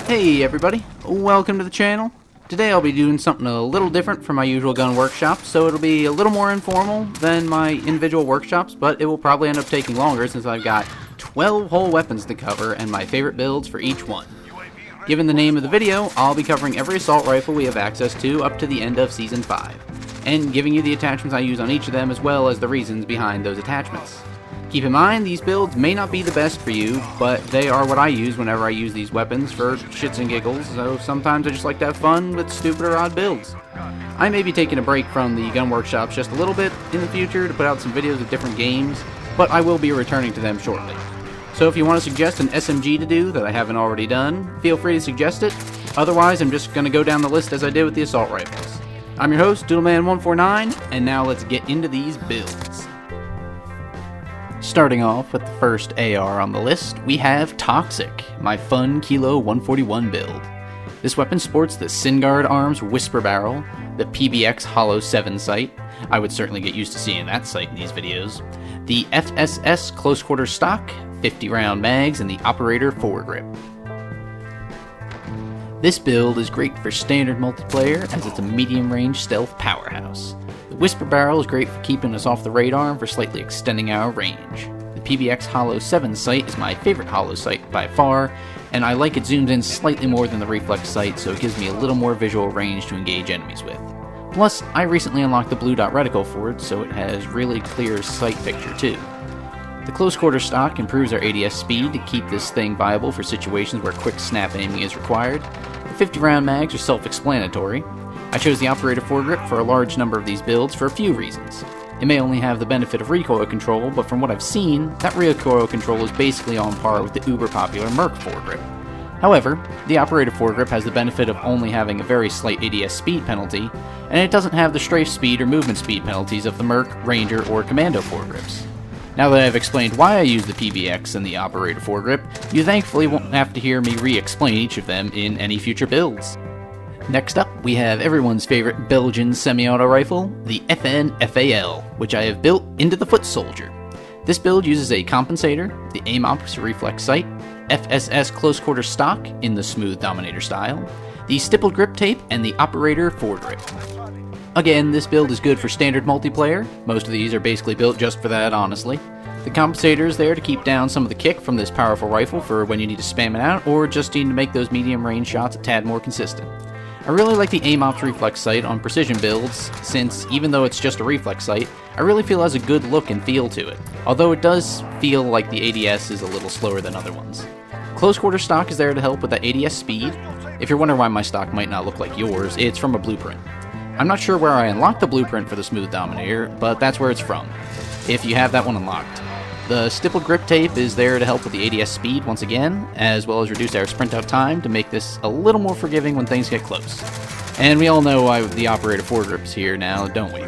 Hey everybody, welcome to the channel. Today I'll be doing something a little different from my usual gun workshop, so it'll be a little more informal than my individual workshops, but it will probably end up taking longer since I've got 12 whole weapons to cover and my favorite builds for each one. Given the name of the video, I'll be covering every assault rifle we have access to up to the end of Season 5, and giving you the attachments I use on each of them as well as the reasons behind those attachments. Keep in mind, these builds may not be the best for you, but they are what I use whenever I use these weapons for shits and giggles, so sometimes I just like to have fun with stupid or odd builds. I may be taking a break from the gun workshops just a little bit in the future to put out some videos of different games, but I will be returning to them shortly. So if you want to suggest an SMG to do that I haven't already done, feel free to suggest it. Otherwise, I'm just going to go down the list as I did with the assault rifles. I'm your host, DoodleMan149, and now let's get into these builds. Starting off with the first AR on the list, we have Toxic, my fun Kilo 141 build. This weapon sports the Syngard Arms Whisper Barrel, the PBX Hollow 7 sight, I would certainly get used to seeing that sight in these videos, the FSS Close Quarter Stock, 50 round mags, and the Operator foregrip. This build is great for standard multiplayer as it's a medium range stealth powerhouse. The Whisper Barrel is great for keeping us off the radar and for slightly extending our range. The PBX Hollow 7 sight is my favorite hollow sight by far, and I like it zooms in slightly more than the reflex sight, so it gives me a little more visual range to engage enemies with. Plus, I recently unlocked the blue dot reticle for it, so it has really clear sight picture too. The Close Quarter Stock improves our ADS speed to keep this thing viable for situations where quick snap aiming is required. The 50 round mags are self-explanatory. I chose the Operator foregrip for a large number of these builds for a few reasons. It may only have the benefit of recoil control, but from what I've seen, that recoil control is basically on par with the uber popular Merc foregrip. However, the Operator foregrip has the benefit of only having a very slight ADS speed penalty, and it doesn't have the strafe speed or movement speed penalties of the Merc, Ranger, or Commando foregrips. Now that I've explained why I use the PBX and the Operator foregrip, you thankfully won't have to hear me re-explain each of them in any future builds. Next up, we have everyone's favorite Belgian semi-auto rifle, the FN-FAL, which I have built into the Foot Soldier. This build uses a compensator, the aim optics reflex sight, FSS close quarter stock in the smooth Dominator style, the stippled grip tape, and the Operator foregrip. Again, this build is good for standard multiplayer. Most of these are basically built just for that, honestly. The compensator is there to keep down some of the kick from this powerful rifle for when you need to spam it out, or just need to make those medium range shots a tad more consistent. I really like the aim ops reflex sight on precision builds, since even though it's just a reflex sight, I really feel it has a good look and feel to it, although it does feel like the ADS is a little slower than other ones. Close quarter stock is there to help with that ADS speed. If you're wondering why my stock might not look like yours, it's from a blueprint. I'm not sure where I unlocked the blueprint for the Smooth Dominator, but that's where it's from, if you have that one unlocked. The stippled grip tape is there to help with the ADS speed once again, as well as reduce our sprint out time to make this a little more forgiving when things get close. And we all know why the Operator foregrip's here now, don't we?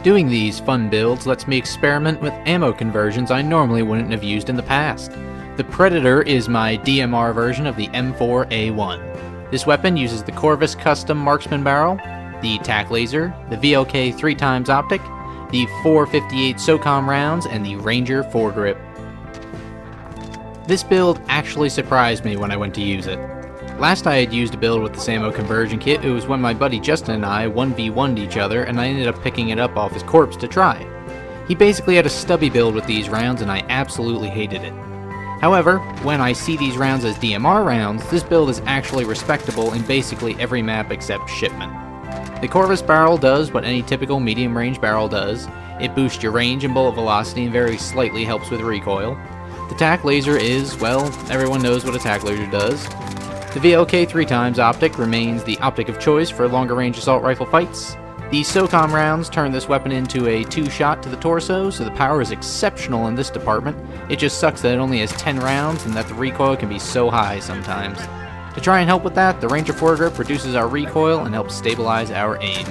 Doing these fun builds lets me experiment with ammo conversions I normally wouldn't have used in the past. The Predator is my DMR version of the M4A1. This weapon uses the Corvus Custom Marksman Barrel, the TAC Laser, the VLK 3x Optic, the 458 SOCOM rounds, and the Ranger foregrip. This build actually surprised me when I went to use it. Last I had used a build with this ammo conversion kit, it was when my buddy Justin and I 1v1'd each other, and I ended up picking it up off his corpse to try. He basically had a stubby build with these rounds, and I absolutely hated it. However, when I see these rounds as DMR rounds, this build is actually respectable in basically every map except Shipment. The Corvus barrel does what any typical medium-range barrel does. It boosts your range and bullet velocity and very slightly helps with recoil. The TAC laser is, well, everyone knows what a TAC laser does. The VLK 3x Optic remains the optic of choice for longer-range assault rifle fights. The SOCOM rounds turn this weapon into a 2-shot to the torso, so the power is exceptional in this department. It just sucks that it only has 10 rounds and that the recoil can be so high sometimes. To try and help with that, the Ranger foregrip reduces our recoil and helps stabilize our aim.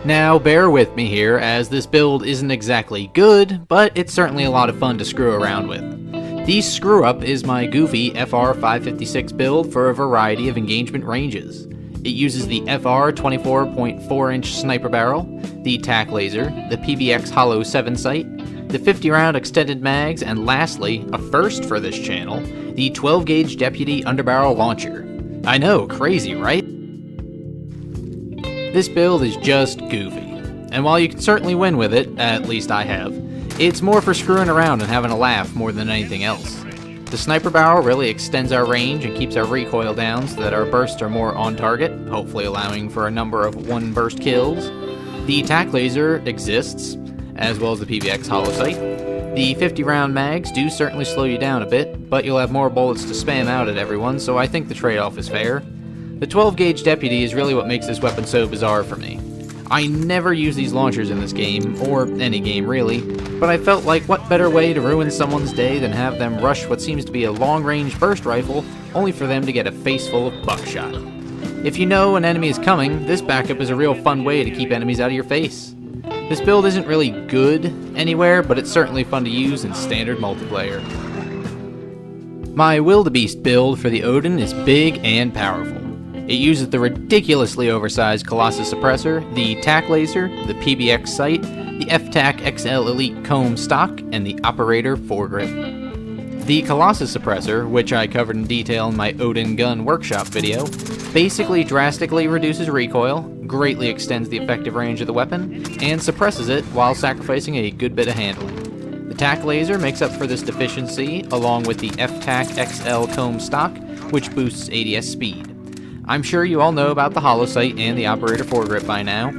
Now, bear with me here, as this build isn't exactly good, but it's certainly a lot of fun to screw around with. The Screw Up is my goofy FR556 build for a variety of engagement ranges. It uses the FR 24.4-inch sniper barrel, the TAC laser, the PBX Hollow 7 sight, the 50-round extended mags, and lastly, a first for this channel, the 12-gauge Deputy Underbarrel Launcher. I know, crazy, right? This build is just goofy, and while you can certainly win with it, at least I have, it's more for screwing around and having a laugh more than anything else. The sniper barrel really extends our range and keeps our recoil down so that our bursts are more on target, hopefully allowing for a number of one-burst kills. The attack laser exists, as well as the PBX hollow sight. The 50-round mags do certainly slow you down a bit, but you'll have more bullets to spam out at everyone, so I think the trade-off is fair. The 12-gauge Deputy is really what makes this weapon so bizarre for me. I never use these launchers in this game, or any game really, but I felt like what better way to ruin someone's day than have them rush what seems to be a long-range burst rifle, only for them to get a face full of buckshot. If you know an enemy is coming, this backup is a real fun way to keep enemies out of your face. This build isn't really good anywhere, but it's certainly fun to use in standard multiplayer. My WILDEBEEST build for the Odin is big and powerful. It uses the ridiculously oversized Colossus Suppressor, the TAC Laser, the PBX Sight, the FTAC XL Elite Comb Stock, and the Operator Foregrip. The Colossus Suppressor, which I covered in detail in my Odin Gun Workshop video, basically drastically reduces recoil, greatly extends the effective range of the weapon, and suppresses it while sacrificing a good bit of handling. The TAC Laser makes up for this deficiency, along with the FTAC XL Comb Stock, which boosts ADS speed. I'm sure you all know about the hollow sight and the Operator Foregrip by now,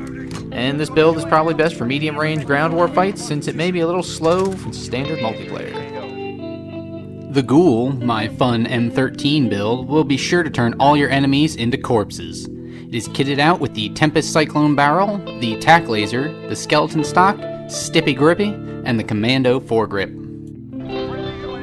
and this build is probably best for medium-range ground war fights since it may be a little slow for standard multiplayer. The GHOUL, my fun M13 build, will be sure to turn all your enemies into corpses. It is kitted out with the Tempest Cyclone Barrel, the TAC Laser, the Skeleton Stock, Stippy Grippy, and the Commando Foregrip.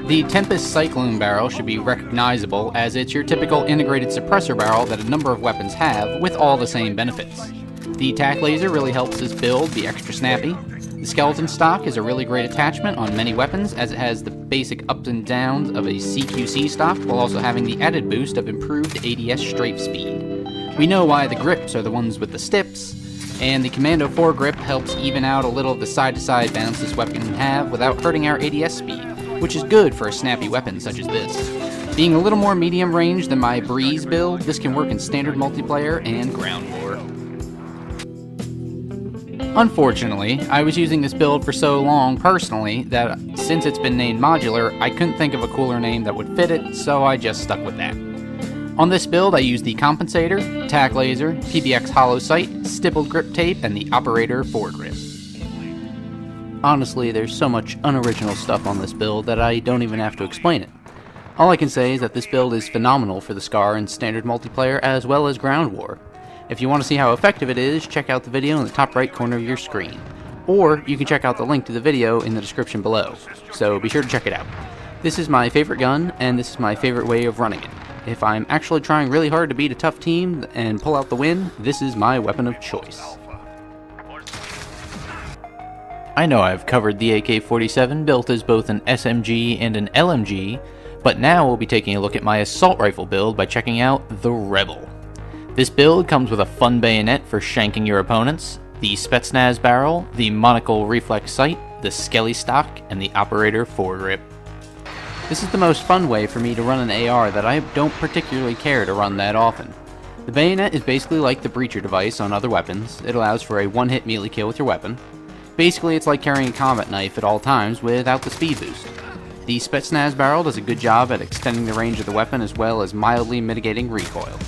The Tempest Cyclone Barrel should be recognizable as it's your typical integrated suppressor barrel that a number of weapons have, with all the same benefits. The TAC Laser really helps this build be extra snappy. The Skeleton Stock is a really great attachment on many weapons as it has the basic ups and downs of a CQC stock while also having the added boost of improved ADS strafe speed. We know why the grips are the ones with the stips, and the Commando Foregrip helps even out a little of the side-to-side bounce this weapon can have without hurting our ADS speed, which is good for a snappy weapon such as this. Being a little more medium range than my Breeze build, this can work in standard multiplayer and ground war. Unfortunately, I was using this build for so long personally that since it's been named Modular, I couldn't think of a cooler name that would fit it, so I just stuck with that. On this build, I used the Compensator, TAC Laser, PBX Hollow Sight, Stippled Grip Tape, and the Operator Foregrip. Honestly, there's so much unoriginal stuff on this build that I don't even have to explain it. All I can say is that this build is phenomenal for the SCAR in standard multiplayer as well as ground war. If you want to see how effective it is, check out the video in the top right corner of your screen. Or you can check out the link to the video in the description below, so be sure to check it out. This is my favorite gun, and this is my favorite way of running it. If I'm actually trying really hard to beat a tough team and pull out the win, this is my weapon of choice. I know I've covered the AK-47 built as both an SMG and an LMG, but now we'll be taking a look at my assault rifle build by checking out the Rebel. This build comes with a fun bayonet for shanking your opponents, the Spetsnaz barrel, the monocle reflex sight, the Skelly stock, and the Operator Foregrip. This is the most fun way for me to run an AR that I don't particularly care to run that often. The bayonet is basically like the breacher device on other weapons. It allows for a one-hit melee kill with your weapon. Basically, it's like carrying a combat knife at all times without the speed boost. The Spetsnaz barrel does a good job at extending the range of the weapon as well as mildly mitigating recoil.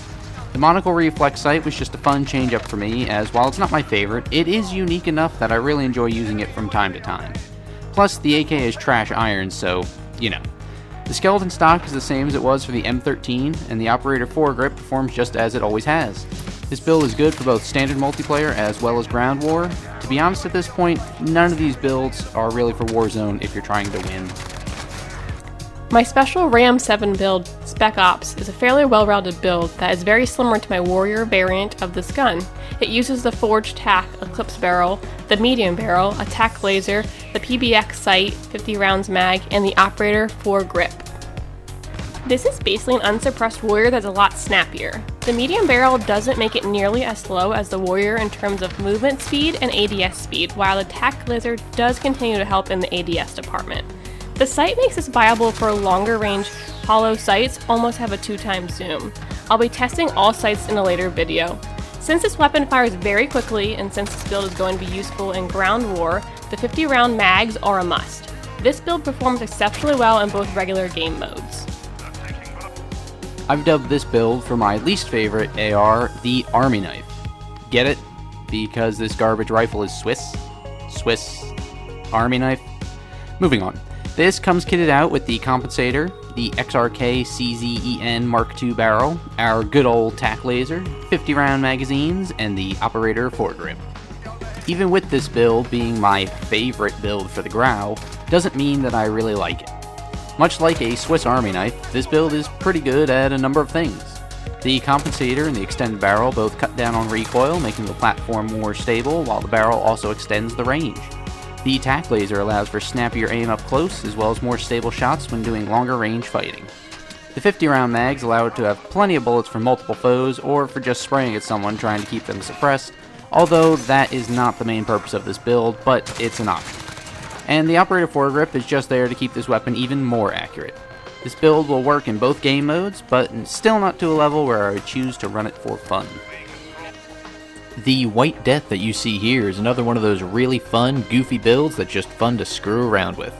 The monocle reflex sight was just a fun change up for me, as while it's not my favorite, it is unique enough that I really enjoy using it from time to time. Plus, the AK is trash iron, so, you know. The skeleton stock is the same as it was for the M13, and the Operator Foregrip performs just as it always has. This build is good for both standard multiplayer as well as ground war. To be honest at this point, none of these builds are really for Warzone if you're trying to win. My special Ram 7 build, Spec Ops, is a fairly well-rounded build that is very similar to my Warrior variant of this gun. It uses the Forged TAC Eclipse barrel, the medium barrel, a TAC laser, the PBX sight, 50 rounds mag, and the Operator Foregrip. This is basically an unsuppressed Warrior that's a lot snappier. The medium barrel doesn't make it nearly as slow as the Warrior in terms of movement speed and ADS speed, while the TAC laser does continue to help in the ADS department. The sight makes this viable for longer range hollow sights almost have a 2x zoom. I'll be testing all sights in a later video. Since this weapon fires very quickly, and since this build is going to be useful in ground war, the 50 round mags are a must. This build performs exceptionally well in both regular game modes. I've dubbed this build for my least favorite AR, the Army Knife. Get it? Because this garbage rifle is Swiss Army Knife. Moving on. This comes kitted out with the compensator, the XRK CZEN Mark II barrel, our good old tack laser, 50 round magazines, and the operator foregrip. Even with this build being my favorite build for the GHOUL, doesn't mean that I really like it. Much like a Swiss Army knife, this build is pretty good at a number of things. The compensator and the extended barrel both cut down on recoil, making the platform more stable, while the barrel also extends the range. The tack laser allows for snappier aim up close, as well as more stable shots when doing longer range fighting. The 50 round mags allow it to have plenty of bullets for multiple foes, or for just spraying at someone trying to keep them suppressed, although that is not the main purpose of this build, but it's an option. And the operator foregrip is just there to keep this weapon even more accurate. This build will work in both game modes, but still not to a level where I would choose to run it for fun. The White Death that you see here is another one of those really fun, goofy builds that's just fun to screw around with.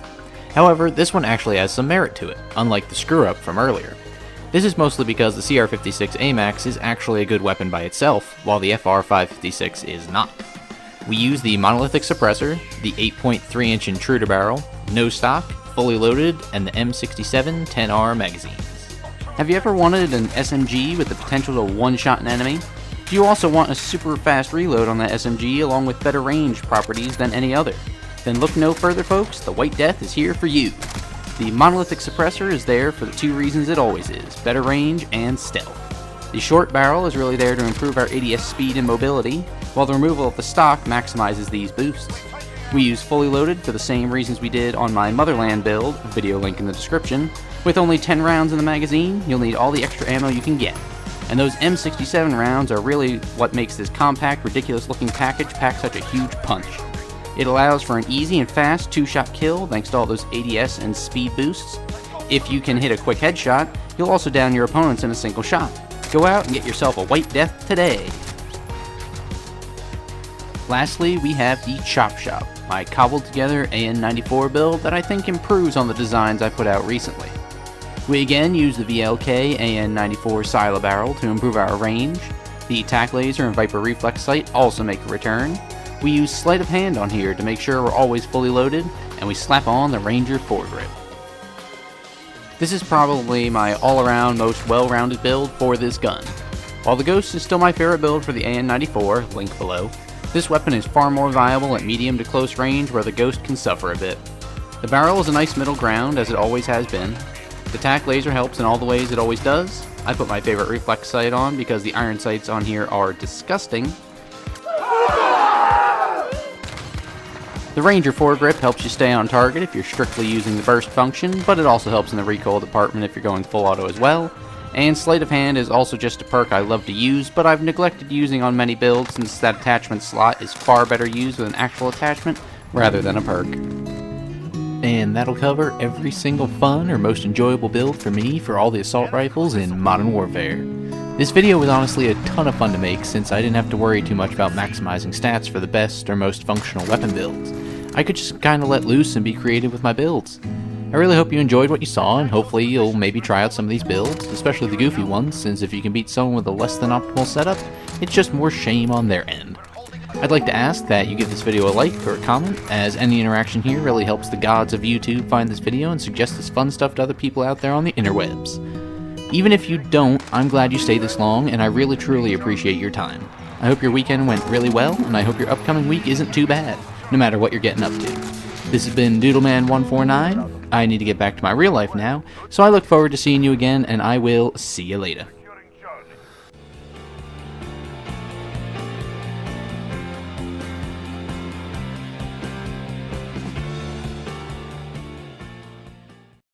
However, this one actually has some merit to it, unlike the screw-up from earlier. This is mostly because the CR56 AMAX is actually a good weapon by itself, while the FR556 is not. We use the monolithic suppressor, the 8.3-inch intruder barrel, no stock, fully loaded, and the M67 10R magazines. Have you ever wanted an SMG with the potential to one-shot an enemy? Do you also want a super fast reload on that SMG along with better range properties than any other? Then look no further, folks, the White Death is here for you. The monolithic suppressor is there for the two reasons it always is, better range and stealth. The short barrel is really there to improve our ADS speed and mobility, while the removal of the stock maximizes these boosts. We use fully loaded for the same reasons we did on my Motherland build, video link in the description. With only 10 rounds in the magazine, you'll need all the extra ammo you can get. And those M67 rounds are really what makes this compact, ridiculous looking package pack such a huge punch. It allows for an easy and fast 2-shot kill thanks to all those ADS and speed boosts. If you can hit a quick headshot, you'll also down your opponents in a single shot. Go out and get yourself a White Death today! Lastly, we have the Chop Shop, my cobbled together AN94 build that I think improves on the designs I put out recently. We again use the VLK AN94 Silo barrel to improve our range. The tack laser and Viper reflex sight also make a return. We use sleight of hand on here to make sure we're always fully loaded, and we slap on the Ranger foregrip. This is probably my all-around most well-rounded build for this gun. While the Ghost is still my favorite build for the AN94, link below, this weapon is far more viable at medium to close range where the Ghost can suffer a bit. The barrel is a nice middle ground, as it always has been. The tack laser helps in all the ways it always does. I put my favorite reflex sight on because the iron sights on here are disgusting. The Ranger foregrip helps you stay on target if you're strictly using the burst function, but it also helps in the recoil department if you're going full auto as well. And sleight of hand is also just a perk I love to use, but I've neglected using on many builds since that attachment slot is far better used with an actual attachment rather than a perk. And that'll cover every single fun or most enjoyable build for me for all the assault rifles in Modern Warfare. This video was honestly a ton of fun to make since I didn't have to worry too much about maximizing stats for the best or most functional weapon builds. I could just kinda let loose and be creative with my builds. I really hope you enjoyed what you saw, and hopefully you'll maybe try out some of these builds, especially the goofy ones, since if you can beat someone with a less than optimal setup, it's just more shame on their end. I'd like to ask that you give this video a like or a comment, as any interaction here really helps the gods of YouTube find this video and suggest this fun stuff to other people out there on the interwebs. Even if you don't, I'm glad you stayed this long, and I really truly appreciate your time. I hope your weekend went really well, and I hope your upcoming week isn't too bad, no matter what you're getting up to. This has been Doodleman149. I need to get back to my real life now, so I look forward to seeing you again, and I will see you later.